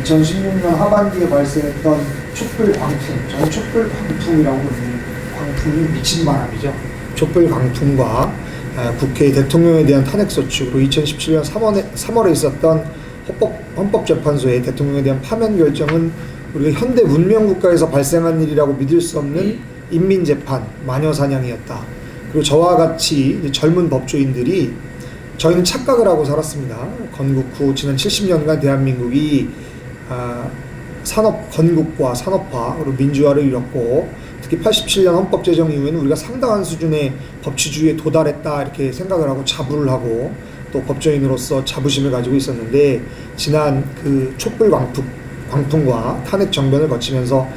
2016년 하반기에 발생했던 촛불 광풍, 저는 촛불 광풍이라고 부르는 광풍이 미친 바람이죠. 촛불 광풍과 국회 대통령에 대한 탄핵소추, 그리고 2017년 3월에 있었던 헌법재판소의 대통령에 대한 파면 결정은 우리가 현대 문명국가에서 발생한 일이라고 믿을 수 없는 인민재판, 마녀사냥이었다. 그리고 저와 같이 젊은 법조인들이 저희는 착각을 하고 살았습니다. 건국 후 지난 70년간 대한민국이 건국과 산업화, 그리고 민주화를 이뤘고, 특히 87년 헌법 제정 이후에는 우리가 상당한 수준의 법치주의에 도달했다 이렇게 생각을 하고 자부를 하고 또 법조인으로서 자부심을 가지고 있었는데, 지난 그 촛불 광풍과 탄핵 정변을 거치면서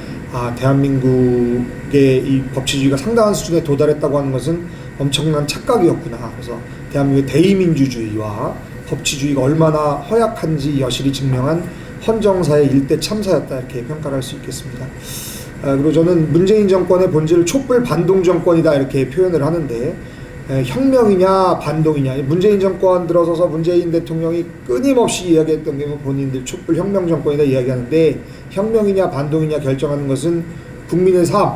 대한민국의 이 법치주의가 상당한 수준에 도달했다고 하는 것은 엄청난 착각이었구나. 그래서 대한민국의 대의민주주의와 법치주의가 얼마나 허약한지 여실히 증명한 헌정사의 일대 참사였다 이렇게 평가를 할 수 있겠습니다. 그리고 저는 문재인 정권의 본질을 촛불 반동 정권이다 이렇게 표현을 하는데, 혁명이냐 반동이냐, 문재인 정권 들어서서 문재인 대통령이 끊임없이 이야기했던 게 본인들 촛불 혁명 정권이다 이야기하는데, 혁명이냐 반동이냐 결정하는 것은 국민의 삶,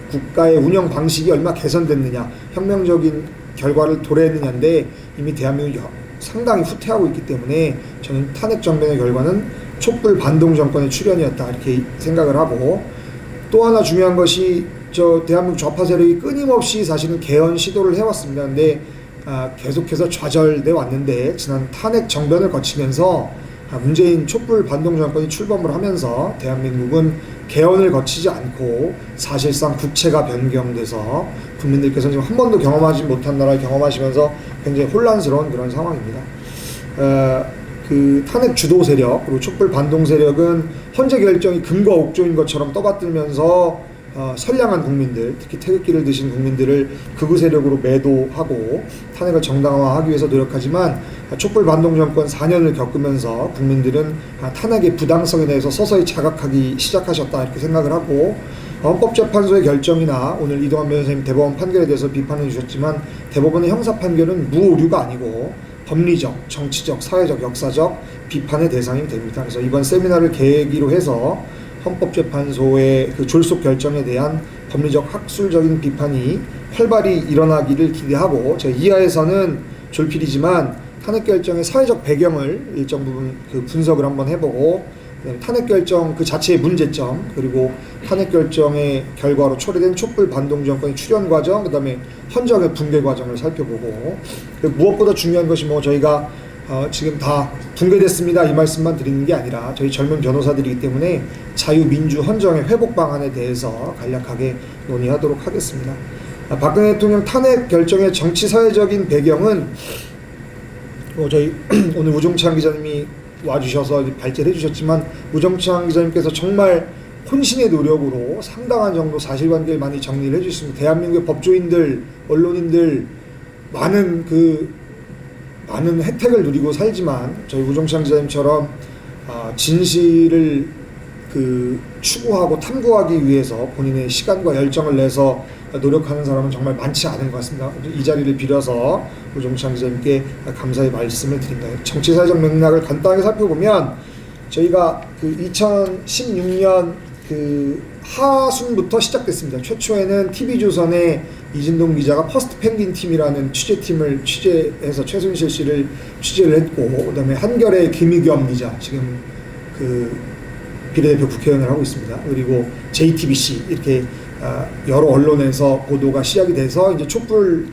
국가의 운영 방식이 얼마 개선됐느냐, 혁명적인 결과를 도래했느냐인데 이미 대한민국이 상당히 후퇴하고 있기 때문에 저는 탄핵 정변의 결과는 촛불 반동 정권의 출현이었다 이렇게 생각을 하고, 또 하나 중요한 것이 대한민국 좌파 세력이 끊임없이 사실은 개헌 시도를 해왔습니다. 근데 계속해서 좌절돼 왔는데, 지난 탄핵 정변을 거치면서 문재인 촛불 반동 정권이 출범을 하면서 대한민국은 개헌을 거치지 않고 사실상 국채가 변경돼서 국민들께서 지금 한 번도 경험하지 못한 나라를 경험하시면서 굉장히 혼란스러운 그런 상황입니다. 그 탄핵 주도 세력 그리고 촛불 반동 세력은 헌재 결정이 금과 옥조인 것처럼 떠받들면서 선량한 국민들, 특히 태극기를 드신 국민들을 극우 세력으로 매도하고 탄핵을 정당화하기 위해서 노력하지만, 촛불 반동 정권 4년을 겪으면서 국민들은 탄핵의 부당성에 대해서 서서히 자각하기 시작하셨다 이렇게 생각을 하고, 헌법재판소의 결정이나 오늘 이동환 변호사님 대법원 판결에 대해서 비판해 주셨지만, 대법원의 형사 판결은 무오류가 아니고 법리적, 정치적, 사회적, 역사적 비판의 대상이 됩니다. 그래서 이번 세미나를 계기로 해서 헌법재판소의 그 졸속 결정에 대한 법리적 학술적인 비판이 활발히 일어나기를 기대하고, 제가 이하에서는 졸필이지만 탄핵 결정의 사회적 배경을 일정 부분 그 분석을 한번 해보고, 탄핵 결정 그 자체의 문제점, 그리고 탄핵 결정의 결과로 초래된 촛불 반동 정권의 출현 과정, 그다음에 헌정의 붕괴 과정을 살펴보고, 무엇보다 중요한 것이 저희가 지금 다 붕괴됐습니다 이 말씀만 드리는 게 아니라, 저희 젊은 변호사들이기 때문에 자유민주 헌정의 회복 방안에 대해서 간략하게 논의하도록 하겠습니다. 박근혜 대통령 탄핵 결정의 정치 사회적인 배경은 저희 오늘 우종찬 기자님이 와주셔서 발제를 해주셨지만, 우종찬 기자님께서 정말 혼신의 노력으로 상당한 정도 사실관계를 많이 정리를 해주셨습니다. 대한민국의 법조인들, 언론인들 많은 혜택을 누리고 살지만, 저희 우종찬 기자님처럼 진실을 추구하고 탐구하기 위해서 본인의 시간과 열정을 내서 노력하는 사람은 정말 많지 않은 것 같습니다. 이 자리를 빌어서 우종찬 기자님께 감사의 말씀을 드립니다. 정치사회적 맥락을 간단하게 살펴보면, 저희가 2016년 하순부터 시작됐습니다. 최초에는 TV조선의 이진동 기자가 퍼스트 펭귄 팀이라는 취재팀을 취재해서 최순실 씨를 취재를 했고, 그다음에 한겨레 김의겸 기자, 지금 비례대표 국회의원을 하고 있습니다. 그리고 JTBC, 이렇게 여러 언론에서 보도가 시작이 돼서 이제 촛불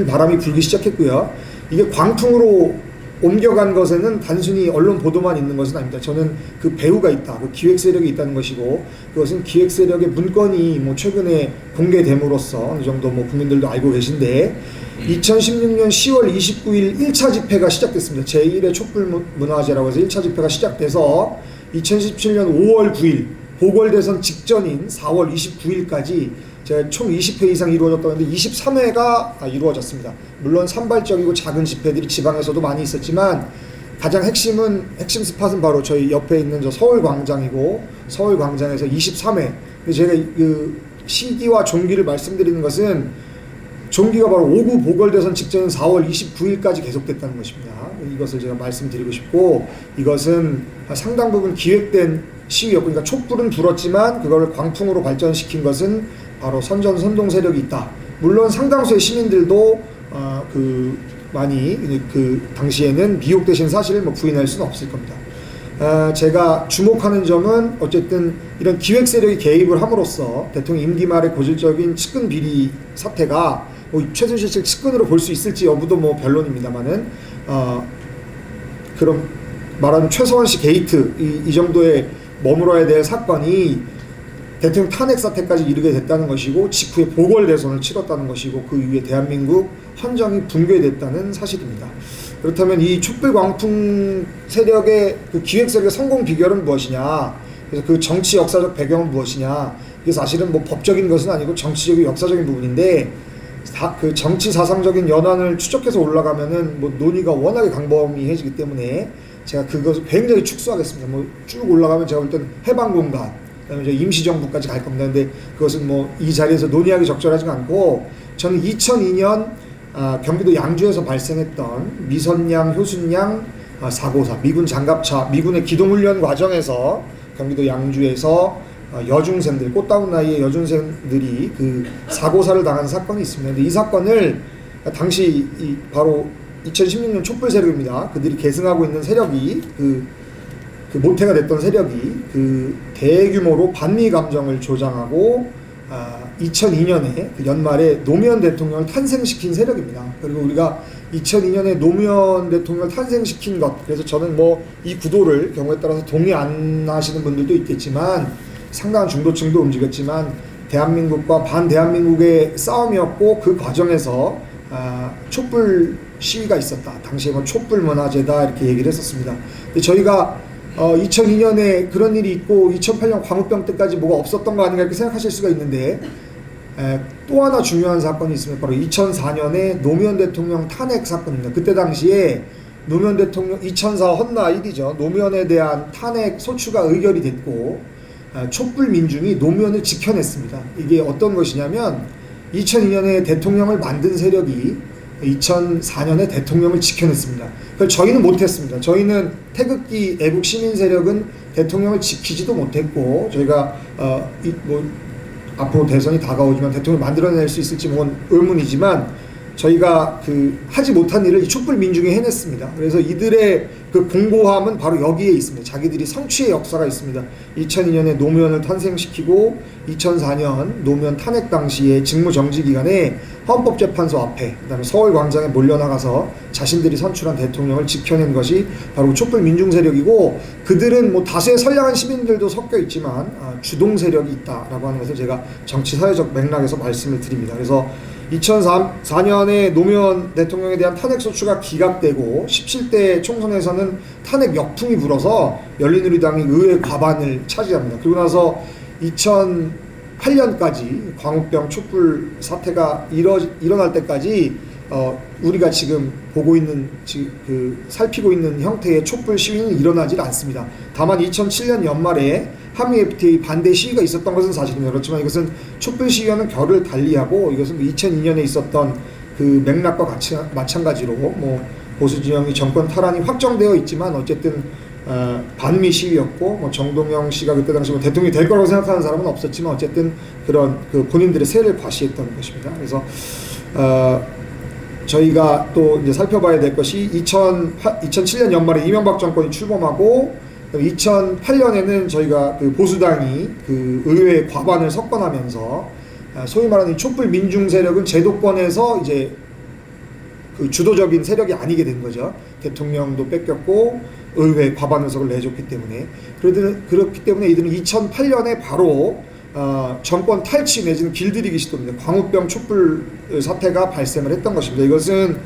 바람이 불기 시작했고요. 이게 광풍으로 옮겨간 것에는 단순히 언론 보도만 있는 것은 아닙니다. 저는 그 배후가 있다, 그 기획 세력이 있다는 것이고, 그것은 기획 세력의 문건이 최근에 공개됨으로써 어느 정도 국민들도 알고 계신데, 2016년 10월 29일 1차 집회가 시작됐습니다. 제1회 촛불 문화제라고 해서 1차 집회가 시작돼서 2017년 5월 9일 보궐대선 직전인 4월 29일까지 제가 총 20회 이상 이루어졌다고 했는데 23회가 이루어졌습니다. 물론 산발적이고 작은 집회들이 지방에서도 많이 있었지만, 가장 핵심 스팟은 바로 저희 옆에 있는 서울광장이고, 서울광장에서 23회. 제가 시기와 종기를 말씀드리는 것은 종기가 바로 5구 보궐대선 직전인 4월 29일까지 계속됐다는 것입니다. 이것을 제가 말씀드리고 싶고, 이것은 상당 부분 기획된 시위였고, 그러니까 촛불은 불었지만 그걸 광풍으로 발전시킨 것은 바로 선동 세력이 있다. 물론 상당수의 시민들도 많이 그 당시에는 미혹되신 사실을 부인할 수는 없을 겁니다. 제가 주목하는 점은 어쨌든 이런 기획 세력이 개입을 함으로써 대통령 임기 말의 고질적인 측근 비리 사태가 최순실 씨 측근으로 볼 수 있을지 여부도 변론입니다만은 그럼 말하는 최서원 씨 게이트 이 정도에 머물어야 될 사건이 대통령 탄핵 사태까지 이르게 됐다는 것이고, 직후에 보궐대선을 치렀다는 것이고, 그 이후에 대한민국 헌정이 붕괴됐다는 사실입니다. 그렇다면 이 촛불 광풍 세력의 그 기획 세력의 성공 비결은 무엇이냐? 그래서 그 정치 역사적 배경은 무엇이냐? 이게 사실은 법적인 것은 아니고 정치적인 역사적인 부분인데, 그 정치 사상적인 연환을 추적해서 올라가면은 논의가 워낙에 광범위해지기 때문에 제가 그것을 굉장히 축소하겠습니다. 쭉 올라가면 제가 볼 때는 해방공간, 그다음에 이제 임시정부까지 갈 겁니다. 근데 그것은 이 자리에서 논의하기 적절하지가 않고, 저는 2002년 경기도 양주에서 발생했던 미선양, 효순양 사고사, 미군 장갑차, 미군의 기동훈련 과정에서 경기도 양주에서 여중생들, 꽃다운 나이의 여중생들이 그 사고사를 당한 사건이 있습니다. 근데 이 사건을 당시 바로 2016년 촛불 세력입니다. 그들이 계승하고 있는 세력이 그 모태가 됐던 세력이 그 대규모로 반미 감정을 조장하고 2002년에 그 연말에 노무현 대통령을 탄생시킨 세력입니다. 그리고 우리가 2002년에 노무현 대통령을 탄생시킨 것, 그래서 저는 이 구도를 경우에 따라서 동의 안 하시는 분들도 있겠지만 상당한 중도층도 움직였지만 대한민국과 반대한민국의 싸움이었고, 그 과정에서 촛불 시위가 있었다. 당시에 촛불 문화제다 이렇게 얘기를 했었습니다. 근데 저희가 2002년에 그런 일이 있고 2008년 광우병 때까지 뭐가 없었던 거 아닌가 이렇게 생각하실 수가 있는데, 또 하나 중요한 사건이 있습니다. 바로 2004년에 노무현 대통령 탄핵 사건입니다. 그때 당시에 노무현 대통령 2004 헌나 1이죠. 노무현에 대한 탄핵 소추가 의결이 됐고, 촛불 민중이 노무현을 지켜냈습니다. 이게 어떤 것이냐면 2002년에 대통령을 만든 세력이 2004년에 대통령을 지켜냈습니다. 그걸 저희는 못했습니다. 저희는 태극기 애국 시민 세력은 대통령을 지키지도 못했고, 저희가 앞으로 대선이 다가오지만 대통령을 만들어낼 수 있을지 의문이지만 저희가 하지 못한 일을 이 촛불 민중이 해냈습니다. 그래서 이들의 그 공고함은 바로 여기에 있습니다. 자기들이 성취의 역사가 있습니다. 2002년에 노무현을 탄생시키고 2004년 노무현 탄핵 당시에 직무정지 기간에 헌법재판소 앞에, 그다음에 서울광장에 몰려나가서 자신들이 선출한 대통령을 지켜낸 것이 바로 촛불 민중 세력이고, 그들은 다수의 선량한 시민들도 섞여 있지만 주동 세력이 있다라고 하는 것을 제가 정치 사회적 맥락에서 말씀을 드립니다. 그래서 2004년에 노무현 대통령에 대한 탄핵 소추가 기각되고 17대 총선에서는 탄핵 역풍이 불어서 열린우리당이 의회 과반을 차지합니다. 그리고 나서 2008년까지 광우병 촛불 사태가 일어날 때까지 우리가 지금 보고 있는 살피고 있는 형태의 촛불 시위는 일어나질 않습니다. 다만 2007년 연말에 한미 FTA 반대 시위가 있었던 것은 사실입니다. 그렇지만 이것은 촛불 시위와는 결을 달리하고, 이것은 2002년에 있었던 그 맥락과 마찬가지로 보수 진영이 정권 탈환이 확정되어 있지만 어쨌든 반미 시위였고, 정동영 씨가 그때 당시 대통령이 될 거라고 생각하는 사람은 없었지만 어쨌든 그런 본인들의 세를 과시했던 것입니다. 그래서 저희가 또 이제 살펴봐야 될 것이 2007년 연말에 이명박 정권이 출범하고 2008년에는 저희가 보수당이 의회 과반을 석권하면서 소위 말하는 촛불 민중 세력은 제도권에서 이제 주도적인 세력이 아니게 된 거죠. 대통령도 뺏겼고 의회 과반 의석을 내줬기 때문에. 그렇기 때문에 이들은 2008년에 바로 정권 탈취 내지는 길들이기 시도입니다. 광우병 촛불 사태가 발생을 했던 것입니다. 이것은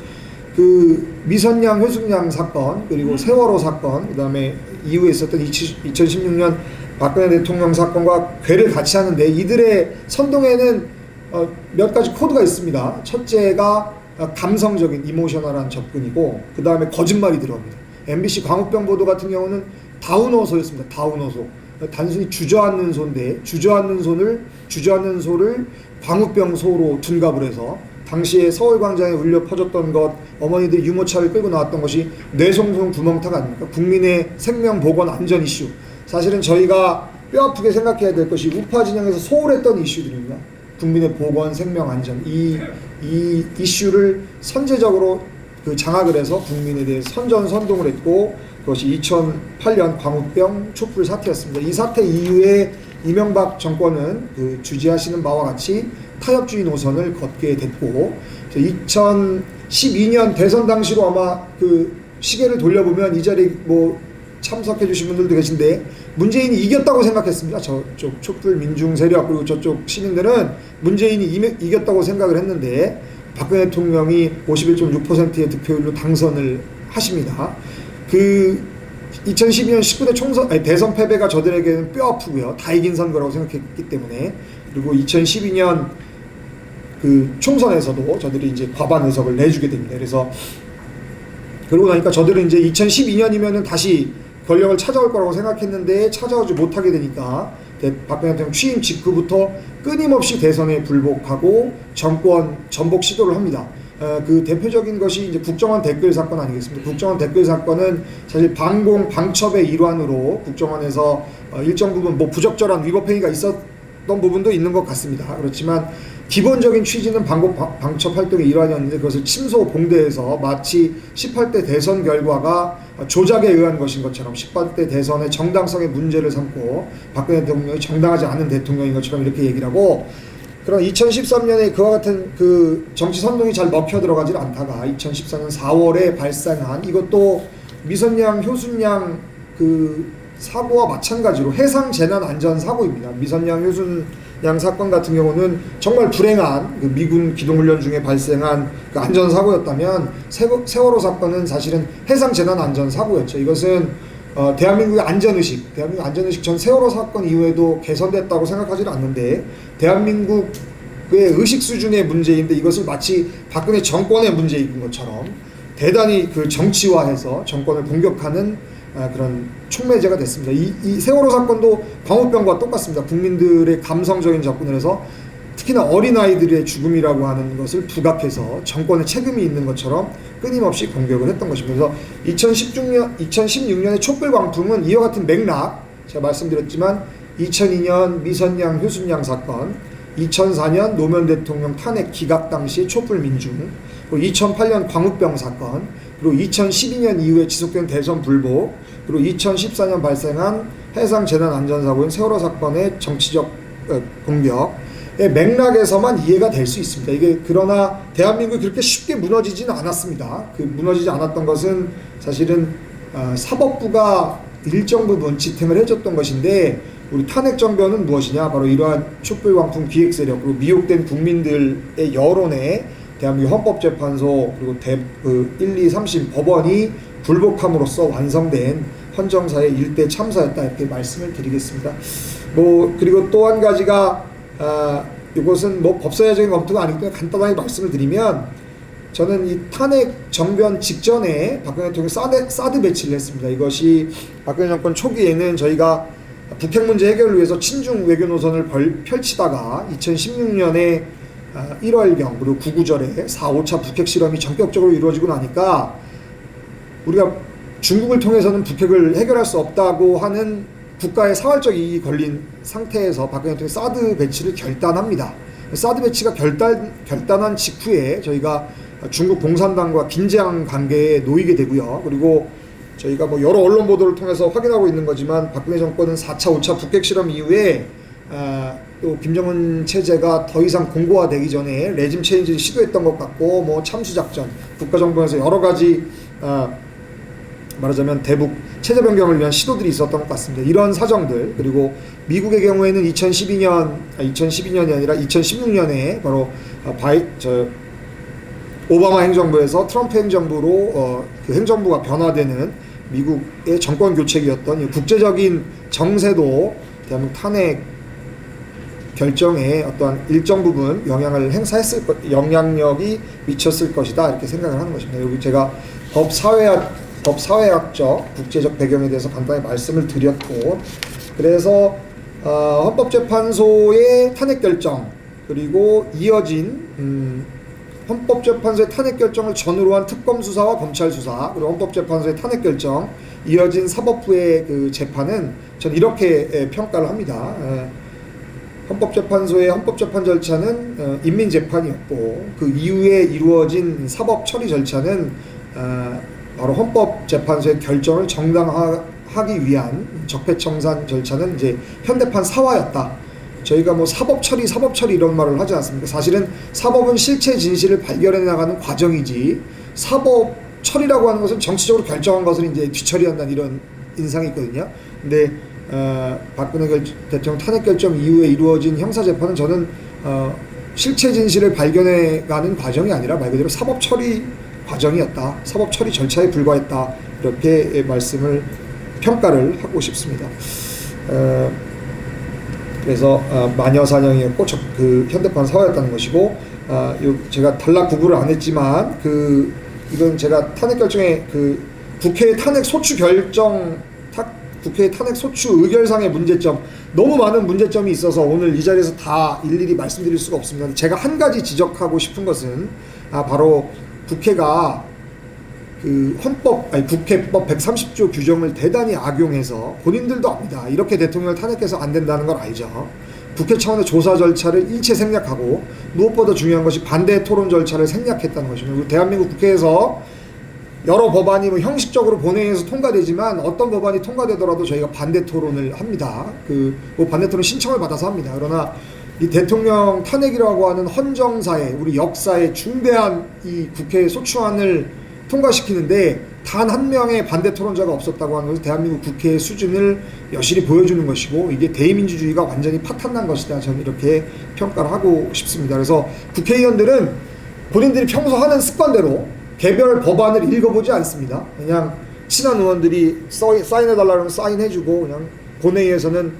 미선양, 효순양 사건, 그리고 세월호 사건, 그 다음에 이후에 있었던 2016년 박근혜 대통령 사건과 괴를 같이 하는데, 이들의 선동에는 몇 가지 코드가 있습니다. 첫째가 감성적인 이모셔널한 접근이고, 그 다음에 거짓말이 들어갑니다. MBC 광우병 보도 같은 경우는 다운어소였습니다. 다운어소. 단순히 주저앉는 소인데 주저앉는 소를 광우병 소로 둔갑을 해서 당시에 서울광장에 울려 퍼졌던 것, 어머니들이 유모차를 끌고 나왔던 것이 뇌송송 구멍타가 아닙니까? 국민의 생명, 보건, 안전 이슈. 사실은 저희가 뼈아프게 생각해야 될 것이 우파 진영에서 소홀했던 이슈들입니다. 국민의 보건, 생명, 안전. 이 이슈를 선제적으로 장악을 해서 국민에 대해 선전선동을 했고, 그것이 2008년 광우병 촛불 사태였습니다. 이 사태 이후에 이명박 정권은 주지하시는 바와 같이 타협주의 노선을 걷게 됐고, 2012년 대선 당시로 아마 시계를 돌려보면 이 자리에 참석해 주신 분들도 계신데, 문재인이 이겼다고 생각했습니다. 저쪽 촛불 민중 세력 그리고 저쪽 시민들은 문재인이 이겼다고 생각을 했는데, 박근혜 대통령이 51.6%의 득표율로 당선을 하십니다. 2012년 19대 대선 패배가 저들에게는 뼈아프고요. 다 이긴 선거라고 생각했기 때문에. 그리고 2012년 총선에서도 저들이 이제 과반 의석을 내주게 됩니다. 그래서 그러고 나니까 저들은 이제 2012년이면은 다시 권력을 찾아올 거라고 생각했는데 찾아오지 못하게 되니까 박근혜 대통령 취임 직후부터 끊임없이 대선에 불복하고 정권 전복 시도를 합니다. 대표적인 것이 이제 국정원 댓글 사건 아니겠습니까? 국정원 댓글 사건은 사실 방첩의 일환으로 국정원에서 일정 부분 부적절한 위법 행위가 있었던 부분도 있는 것 같습니다. 그렇지만 기본적인 취지는 방첩 활동의 일환이었는데 그것을 침소봉대해서 마치 18대 대선 결과가 조작에 의한 것인 것처럼 18대 대선의 정당성의 문제를 삼고 박근혜 대통령이 정당하지 않은 대통령인 것처럼 이렇게 얘기를 하고, 그런 2013년에 그와 같은 정치 선동이 잘 먹혀 들어가질 않다가 2014년 4월에 발생한, 이것도 미선양, 효순양 사고와 마찬가지로 해상 재난 안전 사고입니다. 미선양, 효순양 사건 같은 경우는 정말 불행한 미군 기동훈련 중에 발생한 안전 사고였다면, 세월호 사건은 사실은 해상 재난 안전 사고였죠. 이것은 대한민국의 안전의식 전 세월호 사건 이후에도 개선됐다고 생각하지는 않는데, 대한민국의 의식 수준의 문제인데 이것을 마치 박근혜 정권의 문제인 것처럼 대단히 정치화해서 정권을 공격하는 그런 촉매제가 됐습니다. 이 세월호 사건도 광우병과 똑같습니다. 국민들의 감성적인 접근을 해서 특히나 어린아이들의 죽음이라고 하는 것을 부각해서 정권의 책임이 있는 것처럼 끊임없이 공격을 했던 것입니다. 그래서 2016년의 촛불 광풍은 이와 같은 맥락, 제가 말씀드렸지만 2002년 미선양, 효순양 사건, 2004년 노무현 대통령 탄핵 기각 당시 촛불 민중, 그리고 2008년 광우병 사건, 그리고 2012년 이후에 지속된 대선 불복, 그리고 2014년 발생한 해상 재난 안전사고인 세월호 사건의 정치적 공격, 맥락에서만 이해가 될 수 있습니다. 이게 그러나 대한민국이 그렇게 쉽게 무너지지는 않았습니다. 무너지지 않았던 것은 사실은 사법부가 일정 부분 지탱을 해줬던 것인데, 우리 탄핵 정변은 무엇이냐? 바로 이러한 촛불 광풍 기획 세력 그리고 미혹된 국민들의 여론에 대한민국 헌법재판소 그리고 1, 2, 3심 법원이 불복함으로써 완성된 헌정사의 일대 참사였다, 이렇게 말씀을 드리겠습니다. 그리고 또 한 가지가 이것은 법사위적인 검토가 아니기 때문에 간단하게 말씀을 드리면, 저는 이 탄핵 정변 직전에 박근혜 대통령이 사드 배치를 했습니다. 이것이 박근혜 정권 초기에는 저희가 북핵 문제 해결을 위해서 친중 외교 노선을 펼치다가 2016년에 1월경 그리고 9.9절에 4, 5차 북핵 실험이 전격적으로 이루어지고 나니까 우리가 중국을 통해서는 북핵을 해결할 수 없다고 하는 국가의 사활적 이익이 걸린 상태에서 박근혜 대통령이 사드 배치를 결단합니다. 사드 배치가 결단한 직후에 저희가 중국 공산당과 긴장 관계에 놓이게 되고요. 그리고 저희가 여러 언론 보도를 통해서 확인하고 있는 거지만 박근혜 정권은 4차, 5차 북핵 실험 이후에 또 김정은 체제가 더 이상 공고화되기 전에 레짐 체인지를 시도했던 것 같고, 참수작전, 국가정보에서 여러 가지 말하자면 대북 체제 변경을 위한 시도들이 있었던 것 같습니다. 이런 사정들, 그리고 미국의 경우에는 2012년이 아니라 2016년에 바로 오바마 행정부에서 트럼프 행정부로 행정부가 변화되는 미국의 정권 교체기였던 국제적인 정세도 대한민국 탄핵 결정에 어떠한 일정 부분 영향력이 미쳤을 것이다, 이렇게 생각을 하는 것입니다. 여기 제가 법사회학적 국제적 배경에 대해서 간단히 말씀을 드렸고, 그래서 헌법재판소의 탄핵 결정 그리고 이어진 헌법재판소의 탄핵 결정을 전후로 한 특검 수사와 검찰 수사, 그리고 헌법재판소의 탄핵 결정, 이어진 사법부의 그 재판은 전 이렇게 평가를 합니다. 헌법재판소의 헌법재판 절차는 인민재판이었고, 그 이후에 이루어진 사법 처리 절차는 바로 헌법재판소의 결정을 정당화하기 위한 적폐청산 절차는 이제 현대판 사화였다. 저희가 뭐 사법 처리 이런 말을 하지 않습니까? 사실은 사법은 실체 진실을 발견해 나가는 과정이지, 사법 처리라고 하는 것은 정치적으로 결정한 것을 이제 뒤처리한다는 이런 인상이 있거든요. 근데 박근혜 대통령 탄핵 결정 이후에 이루어진 형사재판은 저는 실체 진실을 발견해가는 과정이 아니라 말 그대로 사법 처리 과정이었다. 사법 처리 절차에 불과했다. 이렇게 평가를 하고 싶습니다. 그래서 마녀사냥이었고 그 현대판 사화였다는 것이고, 제가 단락 구분을 안 했지만 이건 제가 탄핵 결정에 국회의 탄핵 소추 국회의 탄핵 소추 의결상의 문제점, 너무 많은 문제점이 있어서 오늘 이 자리에서 다 일일이 말씀드릴 수가 없습니다. 제가 한 가지 지적하고 싶은 것은 바로 국회가 국회법 130조 규정을 대단히 악용해서, 본인들도 압니다. 이렇게 대통령을 탄핵해서 안 된다는 걸 알죠. 국회 차원의 조사 절차를 일체 생략하고, 무엇보다 중요한 것이 반대 토론 절차를 생략했다는 것입니다. 그리고 대한민국 국회에서 여러 법안이 형식적으로 본회의에서 통과되지만 어떤 법안이 통과되더라도 저희가 반대 토론을 합니다. 반대 토론 신청을 받아서 합니다. 그러나 이 대통령 탄핵이라고 하는 헌정사의, 우리 역사의 중대한 이 국회 소추안을 통과시키는데 단 한 명의 반대 토론자가 없었다고 하는 것은 대한민국 국회의 수준을 여실히 보여주는 것이고, 이게 대의민주주의가 완전히 파탄난 것이다. 저는 이렇게 평가를 하고 싶습니다. 그래서 국회의원들은 본인들이 평소 하는 습관대로 개별 법안을 읽어보지 않습니다. 그냥 친한 의원들이 사인해달라면 사인해주고, 그냥 본회의에서는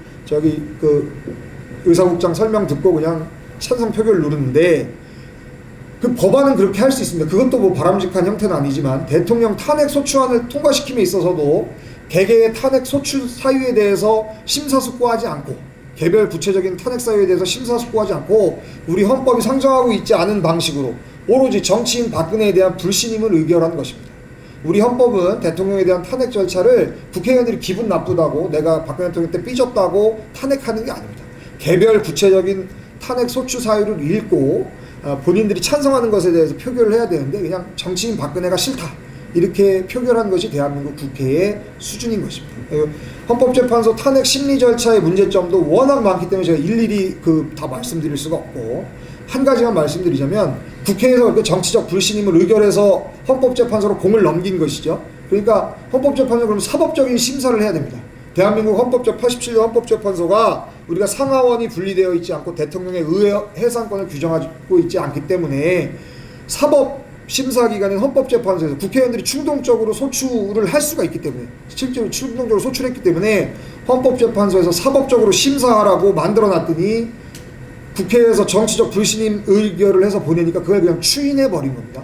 의사국장 설명 듣고 그냥 찬성 표결을 누르는데, 그 법안은 그렇게 할 수 있습니다. 그것도 뭐 바람직한 형태는 아니지만, 대통령 탄핵 소추안을 통과시킴에 있어서도 개개의 탄핵 소추 사유에 대해서 심사숙고하지 않고, 개별 구체적인 탄핵 사유에 대해서 심사숙고하지 않고, 우리 헌법이 상정하고 있지 않은 방식으로 오로지 정치인 박근혜에 대한 불신임을 의결하는 것입니다. 우리 헌법은 대통령에 대한 탄핵 절차를 국회의원들이 기분 나쁘다고, 내가 박근혜 대통령 때 삐졌다고 탄핵하는 게 아닙니다. 개별 구체적인 탄핵 소추 사유를 읽고 본인들이 찬성하는 것에 대해서 표결을 해야 되는데, 그냥 정치인 박근혜가 싫다 이렇게 표결한 것이 대한민국 국회의 수준인 것입니다. 헌법재판소 탄핵 심리 절차의 문제점도 워낙 많기 때문에 제가 일일이 다 말씀드릴 수가 없고, 한 가지만 말씀드리자면, 국회에서 그 정치적 불신임을 의결해서 헌법재판소로 공을 넘긴 것이죠. 그러니까 헌법재판소 그러면 사법적인 심사를 해야 됩니다. 대한민국 87년 헌법재판소가 우리가 상하원이 분리되어 있지 않고 대통령의 의회 해산권을 규정하고 있지 않기 때문에, 사법 심사기관인 헌법재판소에서 국회의원들이 충동적으로 소추를 할 수가 있기 때문에, 실제로 충동적으로 소출했기 때문에 헌법재판소에서 사법적으로 심사하라고 만들어놨더니, 국회에서 정치적 불신임 의결을 해서 보내니까 그걸 그냥 추인해버린 겁니다.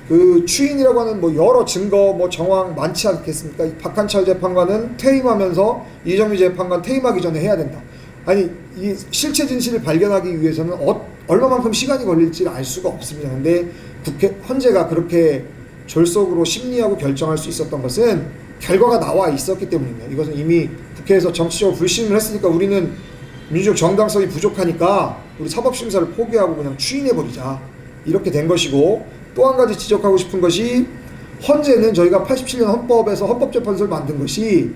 그 추인이라고 하는 여러 증거 정황 많지 않겠습니까? 박한철 재판관은 퇴임하면서 이정미 재판관 퇴임하기 전에 해야 된다. 아니, 이 실체 진실을 발견하기 위해서는 얼마만큼 시간이 걸릴지를 알 수가 없습니다. 근데 헌재가 그렇게 졸속으로 심리하고 결정할 수 있었던 것은 결과가 나와 있었기 때문입니다. 이것은 이미 국회에서 정치적으로 불신을 했으니까, 우리는 민주적 정당성이 부족하니까 우리 사법심사를 포기하고 그냥 추인해버리자, 이렇게 된 것이고, 또 한 가지 지적하고 싶은 것이, 헌재는 저희가 87년 헌법에서 헌법재판소를 만든 것이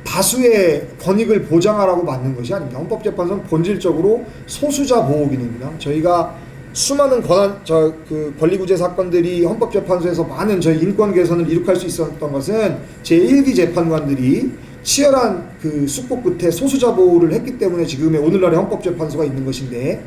다수의 권익을 보장하라고 만든 것이 아닙니다. 헌법재판소는 본질적으로 소수자 보호 기능입니다. 저희가 수많은 권리구제 사건들이 헌법재판소에서 많은 저희 인권 개선을 이룩할 수 있었던 것은 제1기 재판관들이 치열한 숙고 끝에 소수자 보호를 했기 때문에 지금의 오늘날의 헌법재판소가 있는 것인데,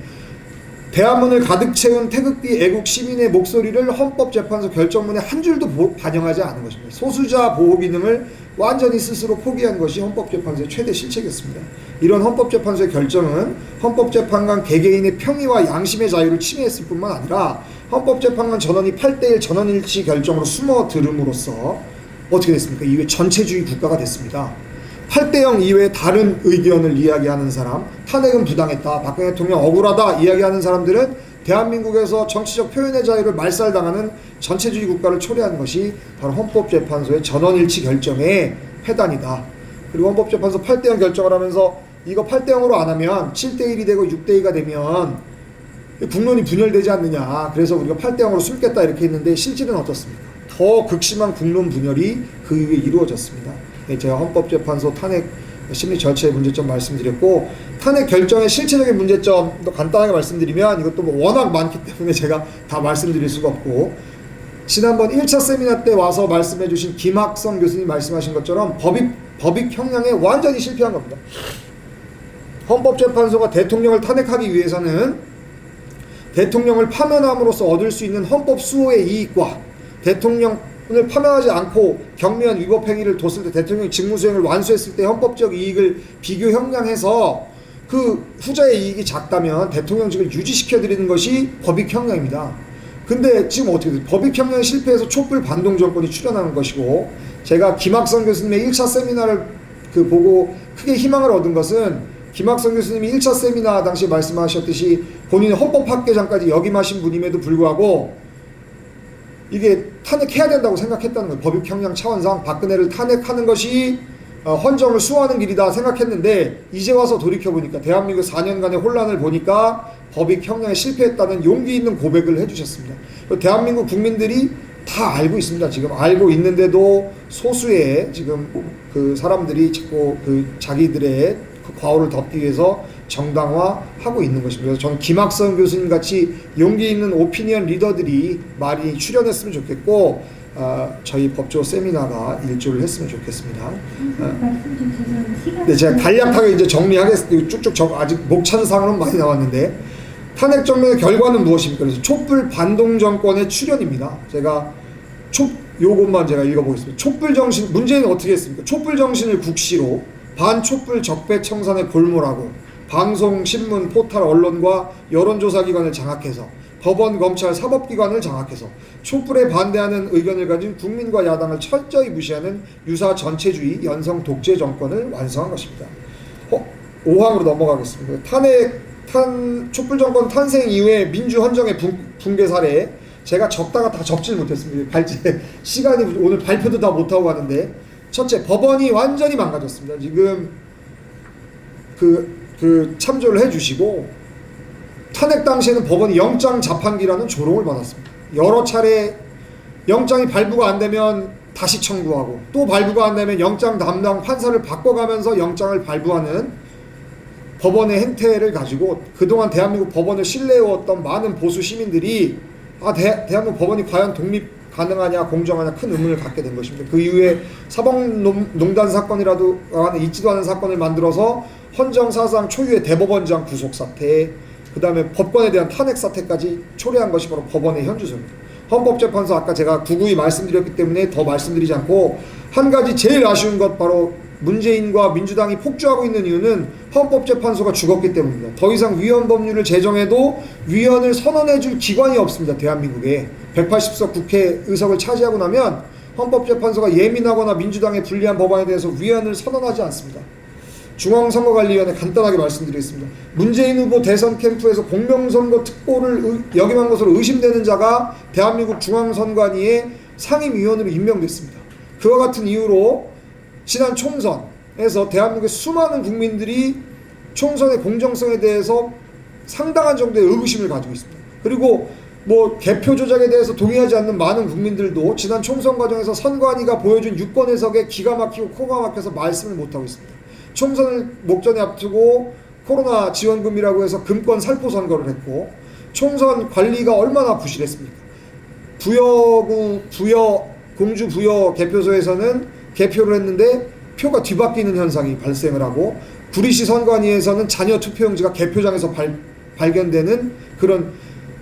대한문을 가득 채운 태극기 애국 시민의 목소리를 헌법재판소 결정문에 한 줄도 반영하지 않은 것입니다. 소수자 보호 기능을 완전히 스스로 포기한 것이 헌법재판소의 최대 실책이었습니다. 이런 헌법재판소의 결정은 헌법재판관 개개인의 평의와 양심의 자유를 침해했을 뿐만 아니라, 헌법재판관 전원이 8대1 전원일치 결정으로 숨어들음으로써 어떻게 됐습니까? 이후에 전체주의 국가가 됐습니다. 8대0 이외에 다른 의견을 이야기하는 사람, 탄핵은 부당했다, 박근혜 대통령 억울하다 이야기하는 사람들은 대한민국에서 정치적 표현의 자유를 말살당하는 전체주의 국가를 초래한 것이 바로 헌법재판소의 전원일치 결정의 패단이다. 그리고 헌법재판소 8대0 결정을 하면서 이거 8대0으로 안 하면 7대1이 되고 6대2가 되면 국론이 분열되지 않느냐. 그래서 우리가 8대0으로 숨겠다 이렇게 했는데 실질은 어떻습니까? 더 극심한 국론 분열이 그 이후에 이루어졌습니다. 제가 헌법재판소 탄핵 심리 절차의 문제점 말씀드렸고, 탄핵 결정의 실체적인 문제점도 간단하게 말씀드리면 이것도 뭐 워낙 많기 때문에 제가 다 말씀드릴 수가 없고, 지난번 1차 세미나 때 와서 말씀해 주신 김학성 교수님 말씀하신 것처럼 법익 형량에 완전히 실패한 겁니다. 헌법재판소가 대통령을 탄핵하기 위해서는 대통령을 파면함으로써 얻을 수 있는 헌법 수호의 이익과 대통령을 파면하지 않고 경미한 위법 행위를 뒀을 때 대통령이 직무수행을 완수했을 때 헌법적 이익을 비교 형량해서 그 후자의 이익이 작다면 대통령직을 유지시켜드리는 것이 법익 형량입니다. 근데 지금 어떻게 돼요? 법익 형량이 실패해서 촛불 반동 정권이 출현하는 것이고, 제가 김학성 교수님의 1차 세미나를 보고 크게 희망을 얻은 것은, 김학성 교수님이 1차 세미나 당시 말씀하셨듯이 본인은 헌법학계장까지 역임하신 분임에도 불구하고 이게 탄핵해야 된다고 생각했다는 거예요. 법익 형량 차원상 박근혜를 탄핵하는 것이 헌정을 수호하는 길이다 생각했는데, 이제 와서 돌이켜보니까 대한민국 4년간의 혼란을 보니까 법익 형량에 실패했다는 용기 있는 고백을 해주셨습니다. 대한민국 국민들이 다 알고 있습니다. 지금 알고 있는데도 소수의 지금 그 사람들이 자꾸 자기들의 그 과오를 덮기 위해서 정당화하고 있는 것입니다. 그래서 저는 김학성 교수님 같이 용기 있는 오피니언 리더들이 많이 출연했으면 좋겠고, 저희 법조 세미나가 일조를 했으면 좋겠습니다. 네, 제가 간략하게 이제 정리하겠습니다. 쭉쭉 아직 목찬상으로는 많이 나왔는데, 탄핵 정론의 결과는 무엇입니까? 그래서 촛불 반동 정권의 출현입니다. 제가 요것만 제가 읽어보겠습니다. 촛불 정신, 문재인은 어떻게 했습니까? 촛불 정신을 국시로 반촛불 적폐청산의 골몰하고 방송, 신문, 포털, 언론과 여론조사기관을 장악해서 법원, 검찰, 사법기관을 장악해서 촛불에 반대하는 의견을 가진 국민과 야당을 철저히 무시하는 유사 전체주의 연성 독재 정권을 완성한 것입니다. 5항으로 넘어가겠습니다. 촛불 정권 탄생 이후에 민주 헌정의 붕괴 사례, 제가 적다가 다 적질 못했습니다. 시간이 오늘 발표도 다 못하고 가는데, 첫째, 법원이 완전히 망가졌습니다. 지금 참조를 해주시고, 탄핵 당시에는 법원이 영장 자판기라는 조롱을 받았습니다. 여러 차례 영장이 발부가 안 되면 다시 청구하고, 또 발부가 안 되면 영장 담당 판사를 바꿔가면서 영장을 발부하는 법원의 행태를 가지고 그동안 대한민국 법원을 신뢰해왔던 많은 보수 시민들이 대한민국 법원이 과연 독립 가능하냐, 공정하냐 큰 의문을 갖게 된 것입니다. 그 이후에 사법농단 사건이라도 있지도 않은 사건을 만들어서 헌정사상 초유의 대법원장 구속 사태, 그 다음에 법관에 대한 탄핵 사태까지 초래한 것이 바로 법원의 현주소입니다. 헌법재판소, 아까 제가 구구이 말씀드렸기 때문에 더 말씀드리지 않고, 한 가지 제일 아쉬운 것, 바로 문재인과 민주당이 폭주하고 있는 이유는 헌법재판소가 죽었기 때문입니다. 더 이상 위헌 법률을 제정해도 위헌을 선언해줄 기관이 없습니다. 대한민국에 180석 국회 의석을 차지하고 나면 헌법재판소가 예민하거나 민주당에 불리한 법안에 대해서 위헌을 선언하지 않습니다. 중앙선거관리위원회 간단하게 말씀드리겠습니다. 문재인 후보 대선 캠프에서 공명선거 특보를 역임한 것으로 의심되는 자가 대한민국 중앙선관위의 상임위원으로 임명됐습니다. 그와 같은 이유로 지난 총선에서 대한민국의 수많은 국민들이 총선의 공정성에 대해서 상당한 정도의 의구심을 가지고 있습니다. 그리고 개표 조작에 대해서 동의하지 않는 많은 국민들도 지난 총선 과정에서 선관위가 보여준 유권 해석에 기가 막히고 코가 막혀서 말씀을 못하고 있습니다. 총선을 목전에 앞두고 코로나 지원금이라고 해서 금권 살포 선거를 했고, 총선 관리가 얼마나 부실했습니까? 공주 부여 개표소에서는 개표를 했는데 표가 뒤바뀌는 현상이 발생을 하고, 구리시 선관위에서는 잔여 투표용지가 개표장에서 발견되는 그런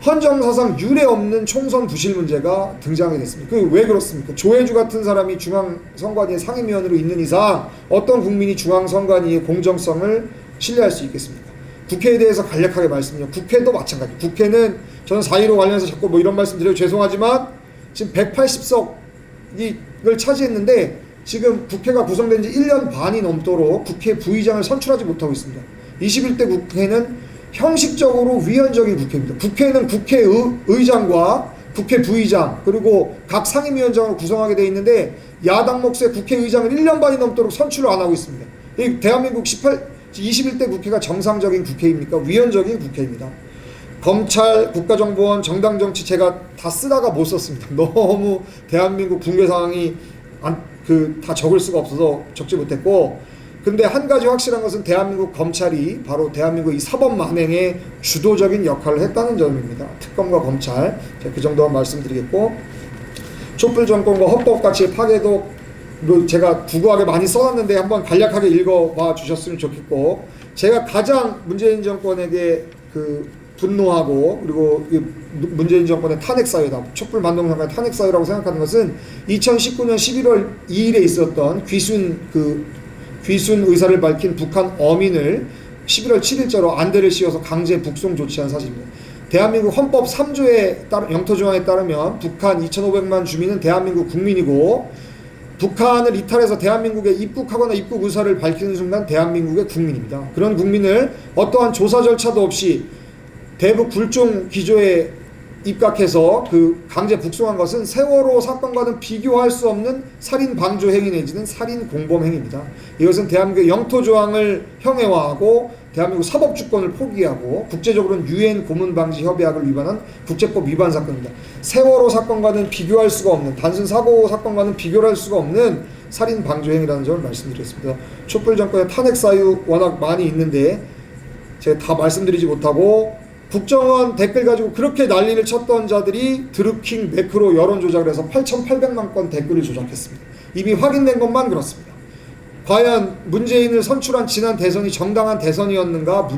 헌정사상 유례 없는 총선 부실 문제가 등장하게 됐습니다. 왜 그렇습니까? 조혜주 같은 사람이 중앙선관위의 상임위원으로 있는 이상 어떤 국민이 중앙선관위의 공정성을 신뢰할 수 있겠습니까? 국회에 대해서 간략하게 말씀드리면, 국회도 마찬가지. 국회는 저는 4.15 관련해서 자꾸 이런 말씀 드려도 죄송하지만 지금 180석을 차지했는데 지금 국회가 구성된 지 1년 반이 넘도록 국회 부의장을 선출하지 못하고 있습니다. 21대 국회는 형식적으로 위헌적인 국회입니다. 국회는 국회의장과 국회 부의장 그리고 각 상임위원장을 구성하게 돼 있는데 야당 몫의 국회의장을 1년 반이 넘도록 선출을 안 하고 있습니다. 이 대한민국 21대 국회가 정상적인 국회입니까? 위헌적인 국회입니다. 검찰, 국가정보원, 정당정치 제가 다 쓰다가 못 썼습니다. 너무 대한민국 붕괴 상황이 다 적을 수가 없어서 적지 못했고, 근데 한 가지 확실한 것은 대한민국 검찰이 바로 대한민국 이 사법 만행의 주도적인 역할을 했다는 점입니다. 특검과 검찰, 그 정도만 말씀드리겠고, 촛불 정권과 헌법가치의 파괴도 제가 구구하게 많이 써놨는데 한번 간략하게 읽어봐 주셨으면 좋겠고, 제가 가장 문재인 정권에게 분노하고 그리고 문재인 정권의 탄핵 사유다, 촛불 반동 상황의 탄핵 사유라고 생각하는 것은 2019년 11월 2일에 있었던 귀순 의사를 밝힌 북한 어민을 11월 7일자로 안대를 씌워서 강제 북송 조치한 사실입니다. 대한민국 헌법 3조에 따른 영토조항에 따르면 북한 2,500만 주민은 대한민국 국민이고, 북한을 이탈해서 대한민국에 입국하거나 입국 의사를 밝히는 순간 대한민국의 국민입니다. 그런 국민을 어떠한 조사 절차도 없이 대북 굴종 기조에 입각해서 강제 북송한 것은 세월호 사건과는 비교할 수 없는 살인 방조 행위 내지는 살인 공범 행위입니다. 이것은 대한민국의 영토 조항을 형해화하고 대한민국 사법 주권을 포기하고 국제적으로는 유엔 고문 방지 협약을 위반한 국제법 위반 사건입니다. 세월호 사건과는 비교할 수가 없는, 단순 사고 사건과는 비교할 수가 없는 살인 방조 행위라는 점을 말씀드렸습니다. 촛불 정권의 탄핵 사유 워낙 많이 있는데 제가 다 말씀드리지 못하고, 국정원 댓글 가지고 그렇게 난리를 쳤던 자들이 드루킹 매크로 여론 조작을 해서 8,800만 건 댓글을 조작했습니다. 이미 확인된 것만 그렇습니다. 과연 문재인을 선출한 지난 대선이 정당한 대선이었는가?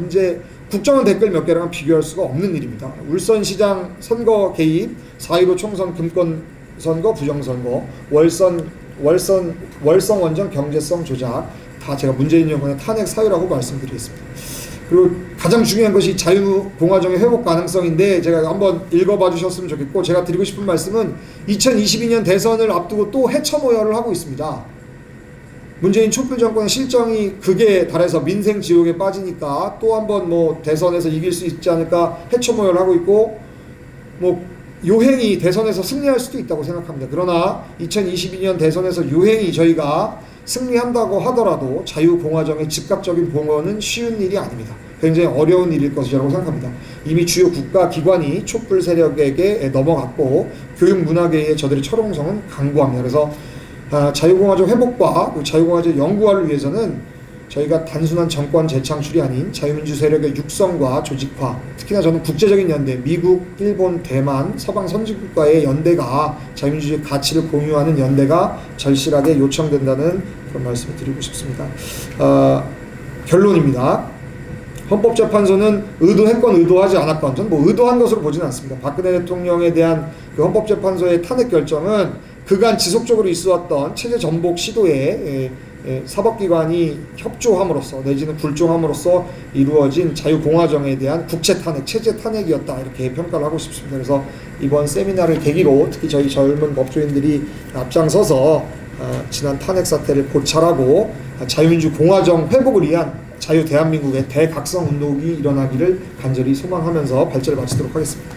국정원 댓글 몇 개랑은 비교할 수가 없는 일입니다. 울산시장 선거 개입, 4.15 총선 금권 선거 부정선거, 월성 원전 경제성 조작, 다 제가 문재인 정권의 탄핵 사유라고 말씀드리겠습니다. 그리고 가장 중요한 것이 자유공화정의 회복 가능성인데, 제가 한번 읽어봐 주셨으면 좋겠고, 제가 드리고 싶은 말씀은 2022년 대선을 앞두고 또 해처모열을 하고 있습니다. 문재인 촛불 정권의 실정이 극에 달해서 민생 지옥에 빠지니까 또 한번 대선에서 이길 수 있지 않을까 해처모열을 하고 있고, 요행이 대선에서 승리할 수도 있다고 생각합니다. 그러나 2022년 대선에서 요행이 저희가 승리한다고 하더라도 자유공화정의 즉각적인 봉헌은 쉬운 일이 아닙니다. 굉장히 어려운 일일 것이라고 생각합니다. 이미 주요 국가기관이 촛불 세력에게 넘어갔고, 교육문화계의 저들의 철옹성은 강구합니다. 그래서 자유공화정 회복과 자유공화정 영구화를 위해서는 저희가 단순한 정권 재창출이 아닌 자유민주 세력의 육성과 조직화, 특히나 저는 국제적인 연대, 미국, 일본, 대만, 서방 선진국과의 연대가, 자유민주주의 가치를 공유하는 연대가 절실하게 요청된다는 그런 말씀을 드리고 싶습니다. 결론입니다. 헌법재판소는 의도했건 의도하지 않았건, 저는 의도한 것으로 보지는 않습니다. 박근혜 대통령에 대한 헌법재판소의 탄핵 결정은 그간 지속적으로 있어왔던 체제 전복 시도에 사법기관이 협조함으로써 내지는 굴종함으로써 이루어진 자유공화정에 대한 국채 탄핵, 체제 탄핵이었다, 이렇게 평가를 하고 싶습니다. 그래서 이번 세미나를 계기로 특히 저희 젊은 법조인들이 앞장서서 지난 탄핵 사태를 고찰하고 자유민주 공화정 회복을 위한 자유 대한민국의 대각성 운동이 일어나기를 간절히 소망하면서 발제를 마치도록 하겠습니다.